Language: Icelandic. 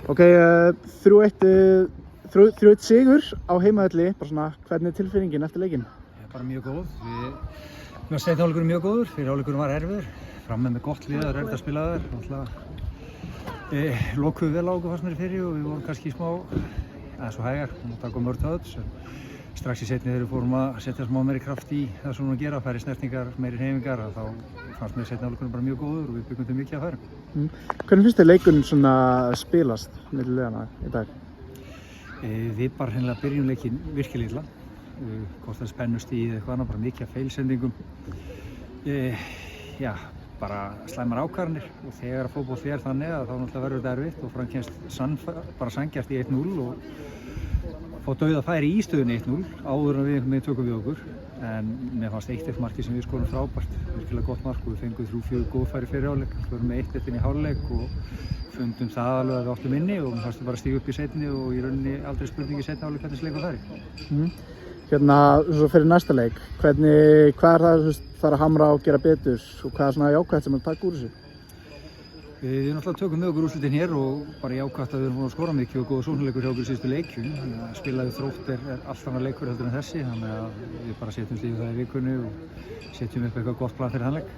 Ok, 3-1 sigur á heimavelli, bara svona, hvernig er tilfinningin eftir leikinn? Bara mjög góð. Seinni hálfleikurinn mjög góður, fyrri hálfleikurinn var erfiður. Fram með gott lið, það er erfitt að spila þar. Lokuðu vel á okkur fannst mér í fyrri og við vorum kannski smá, svo hægar, taka mörg töðs. Strax í seinni þegar við fórum að setja smá meiri kraft í það sem við vorum að gera, færri snertingar, meiri hreyfingar, þá fannst mér seinni hálfleikurinn bara mjög góður og við byggum til mikið að færum. Hvernig finnst þér leikurinn svona spilast milli liðanna í dag? Við bara hreinlega byrjum leikinn virkilega illa. Hvort það er spennustig eða eitthvað annað, bara mikið af feilsendingum. Bara slæmar ákvarðanir og þegar fótbolti er þannig að þá náttúrulega verður þetta erfitt og Fram kemst bara sanngjarnt í 1-0 og fá dauða færi í stöðunni 1-0 áður en við tökum við okkur. En mér fannst 1-1 markið sem við skorum frábært, virkilega gott mark og við fengum 3-4 góð færi fyrir hálfleik. Við fórum með 1-1 inn í hálfleik og fundum það alveg að við áttum inni og mér fannst við bara stíga upp í seinni og í rauninni aldrei spurning í seinni hálfleik hvernig leikur færi. Hérna, svo fyrir næsta leik, hvað er það þarf að hamra og gera betur og hvað er svona jákvætt sem að taka úr þessu? Við náttúrulega tökum með okkur úrslitin hér og bara jákvætt að við erum búin að skora mikið og góða sóknarleikur hjá okkur í síðustu leikjum. Þannig að spila við Þrótt er allt annar leikur heldur en þessi, þannig að við bara setjumst yfir það í vikunni og setjum upp eitthvað gott plan fyrir þann leik.